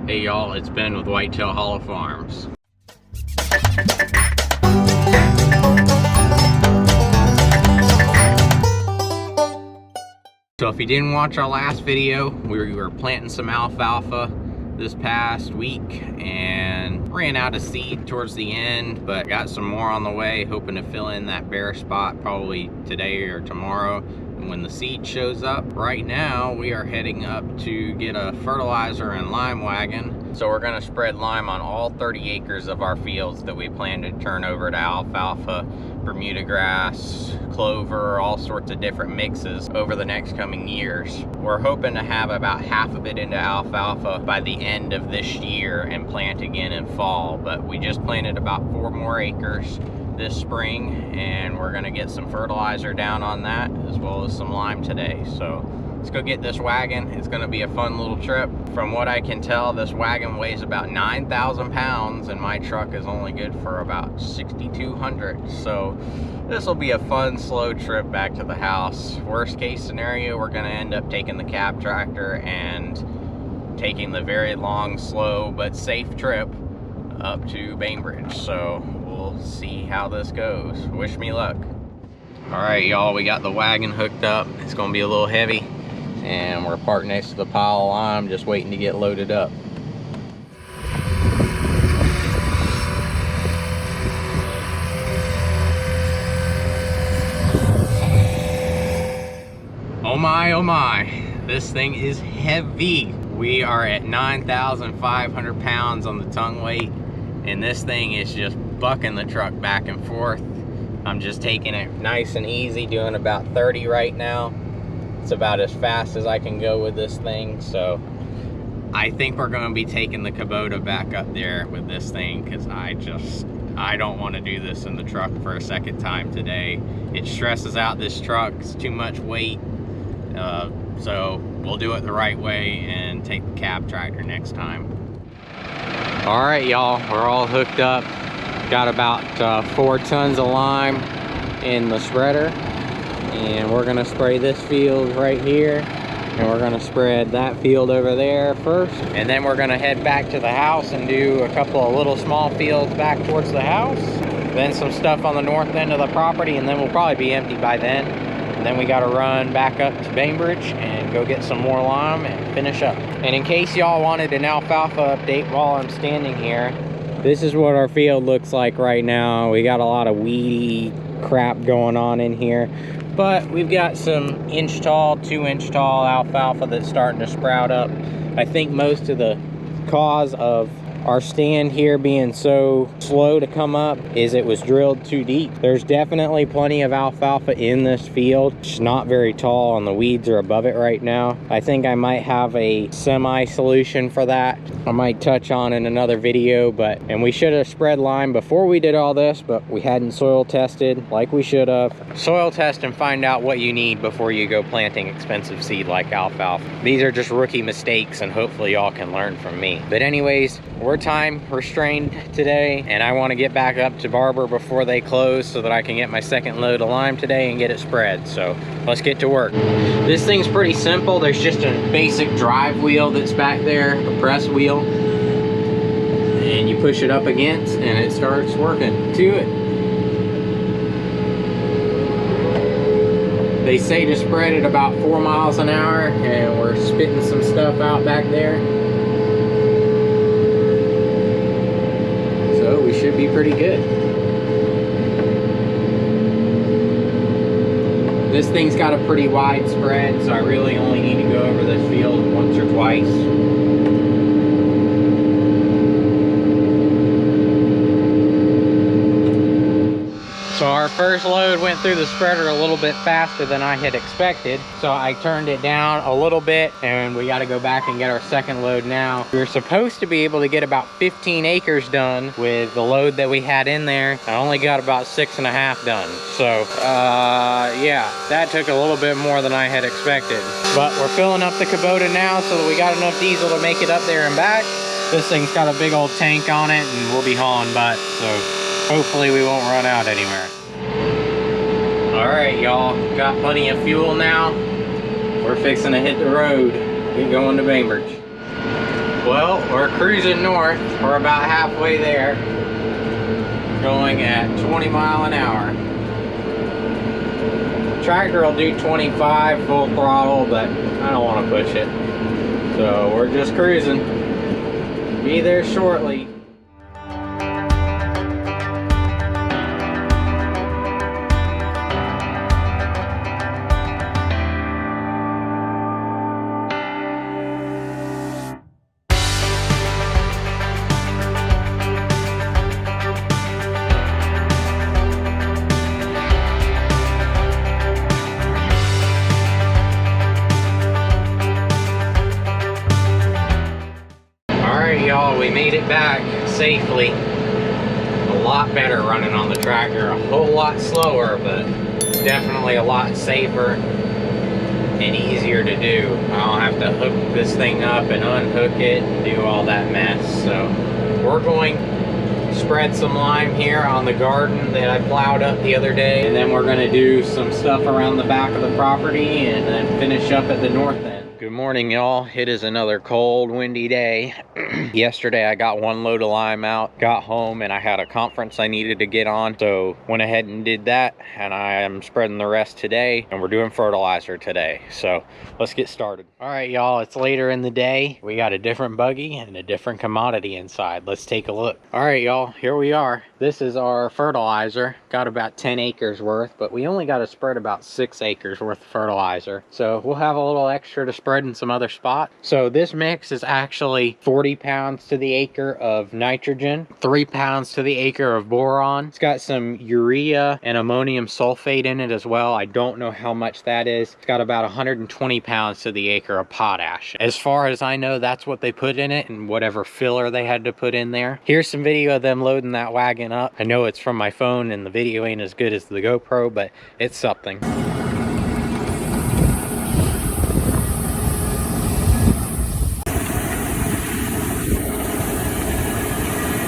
Hey y'all, it's Ben with Whitetail Hollow Farms. So if you didn't watch our last video, we were planting some alfalfa this past week and ran out of seed towards the end, but got some more on the way, hoping to fill in that bare spot probably today or tomorrow when the seed shows up. Right now we are heading up to get a fertilizer and lime wagon. So we're going to spread lime on all 30 acres of our fields that we plan to turn over to alfalfa, Bermuda grass, clover, all sorts of different mixes over the next coming years. We're hoping to have about half of it into alfalfa by the end of this year and plant again in fall, but we just planted about 4 more acres this spring, and we're gonna get some fertilizer down on that as well as some lime today. So let's go get this wagon. It's gonna be a fun little trip. From what I can tell, this wagon weighs about 9,000 pounds and my truck is only good for about 6,200. So this will be a fun, slow trip back to the house. Worst case scenario, we're gonna end up taking the cab tractor and taking the very long, slow, but safe trip up to Bainbridge. So we'll see how this goes. Wish me luck. All right, y'all, we got the wagon hooked up. It's gonna be a little heavy, and we're parked next to the pile of lime, just waiting to get loaded up. Oh my, this thing is heavy. We are at 9,500 pounds on the tongue weight, and this thing is just bucking the truck back and forth. I'm just taking it nice and easy, doing about 30 right now. It's about as fast as I can go with this thing. So I think we're going to be taking the Kubota back up there with this thing, because I don't want to do this in the truck for a second time today. It stresses out this truck. It's too much weight. So we'll do it the right way and take the cab tractor next time. All right, y'all, we're all hooked up. Got about 4 tons of lime in the spreader, and we're gonna spray this field right here, and we're gonna spread that field over there first, and then we're gonna head back to the house and do a couple of little small fields back towards the house, then some stuff on the north end of the property, and then we'll probably be empty by then. And then we got to run back up to Bainbridge and go get some more lime and finish up. And in case y'all wanted an alfalfa update while I'm standing here, this is what our field looks like right now. We got a lot of weedy crap going on in here, but we've got some 1-inch tall, 2-inch tall alfalfa that's starting to sprout up. I think most of the cause of our stand here being so slow to come up is it was drilled too deep. There's definitely plenty of alfalfa in this field. It's not very tall and the weeds are above it right now. I think I might have a semi solution for that. I might touch on in another video, and we should have spread lime before we did all this, but we hadn't soil tested like we should have. Soil test and find out what you need before you go planting expensive seed like alfalfa. These are just rookie mistakes, and hopefully y'all can learn from me. But anyways, we're time restrained today, and I want to get back up to Barber before they close so that I can get my second load of lime today and get it spread. So let's get to work. This thing's pretty simple. There's just a basic drive wheel that's back there, a press wheel, and you push it up against and it starts working to it. They say to spread it about 4 miles an hour, and we're spitting some stuff out back there. We should be pretty good. This thing's got a pretty wide spread, so I really only need to go over this field once or twice. So our first load went through the spreader a little bit faster than I had expected. So I turned it down a little bit, and we got to go back and get our second load now. We were supposed to be able to get about 15 acres done with the load that we had in there. I only got about 6.5 done. So yeah, that took a little bit more than I had expected. But we're filling up the Kubota now so that we got enough diesel to make it up there and back. This thing's got a big old tank on it, and we'll be hauling butt. So hopefully we won't run out anywhere. All right, y'all, got plenty of fuel now. We're fixing to hit the road. Get going to Bainbridge. Well, we're cruising north. We're about halfway there. Going at 20 miles an hour. Tractor will do 25 full throttle, but I don't want to push it. So we're just cruising. Be there shortly. Y'all, we made it back safely. A lot better running on the tractor, a whole lot slower, but it's definitely a lot safer and easier to do. I don't have to hook this thing up and unhook it and do all that mess. So we're going to spread some lime here on the garden that I plowed up the other day, and then we're going to do some stuff around the back of the property and then finish up at the north end. Good morning, y'all. It is another cold, windy day. Yesterday I got one load of lime out, got home, and I had a conference I needed to get on, so went ahead and did that, and I am spreading the rest today, and we're doing fertilizer today. So let's get started. All right, y'all, it's later in the day. We got a different buggy and a different commodity inside. Let's take a look. All right, y'all, here we are. This is our fertilizer. Got about 10 acres worth, but we only got to spread about 6 acres worth of fertilizer, so we'll have a little extra to spread in some other spot. So this mix is actually 40 pounds to the acre of nitrogen, 3 pounds to the acre of boron. It's got some urea and ammonium sulfate in it as well. I don't know how much that is. It's got about 120 pounds to the acre of potash. As far as I know, that's what they put in it and whatever filler they had to put in there. Here's some video of them loading that wagon up. I know it's from my phone and the video ain't as good as the GoPro, but it's something.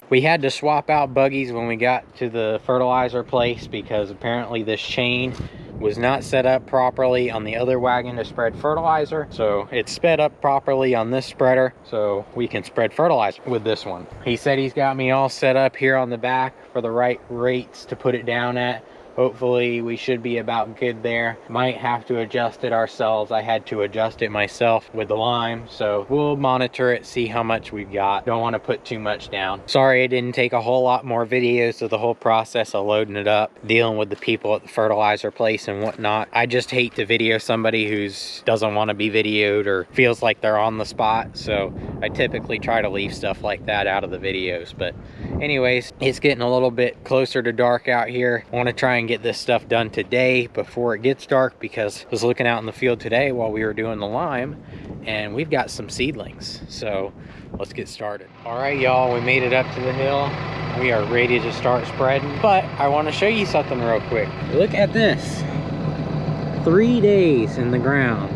We had to swap out buggies when we got to the fertilizer place because apparently this chain was not set up properly on the other wagon to spread fertilizer. So it's sped up properly on this spreader so we can spread fertilizer with this one. He said he's got me all set up here on the back for the right rates to put it down at. Hopefully we should be about good there. Might have to adjust it ourselves. I had to adjust it myself with the lime, so we'll monitor it, see how much we've got. Don't want to put too much down. Sorry I didn't take a whole lot more videos of the whole process of loading it up, dealing with the people at the fertilizer place and whatnot. I just hate to video somebody who doesn't want to be videoed or feels like they're on the spot, so I typically try to leave stuff like that out of the videos. But anyways, it's getting a little bit closer to dark out here. I want to try and get this stuff done today before it gets dark, because I was looking out in the field today while we were doing the lime and we've got some seedlings. So let's get started. All right, y'all, we made it up to the hill. We are ready to start spreading, but I want to show you something real quick. Look at this. 3 days in the ground.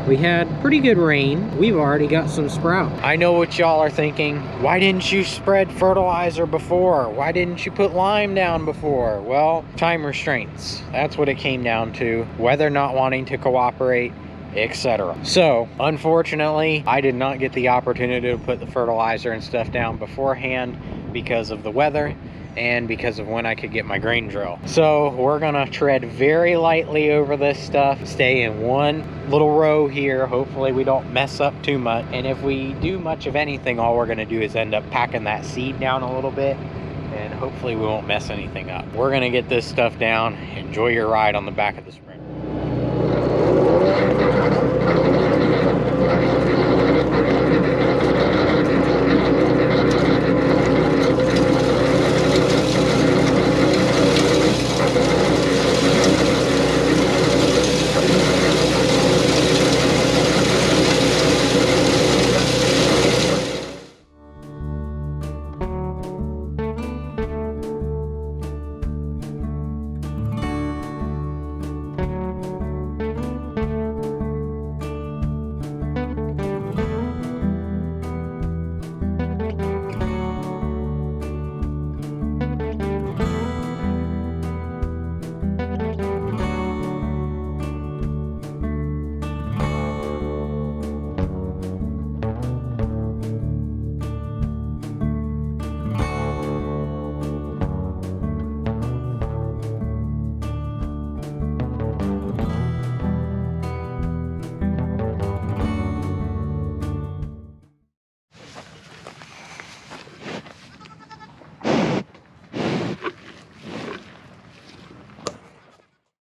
We had pretty good rain. We've already got some sprout. I know what y'all are thinking. Why didn't you spread fertilizer before? Why didn't you put lime down before? Well, time restraints. That's what it came down to. Weather not wanting to cooperate, etc. So, unfortunately, I did not get the opportunity to put the fertilizer and stuff down beforehand because of the weather and because of when I could get my grain drill. So we're gonna tread very lightly over this stuff, stay in one little row here. Hopefully we don't mess up too much. And if we do much of anything, all we're gonna do is end up packing that seed down a little bit, and hopefully we won't mess anything up. We're gonna get this stuff down. Enjoy your ride on the back of this.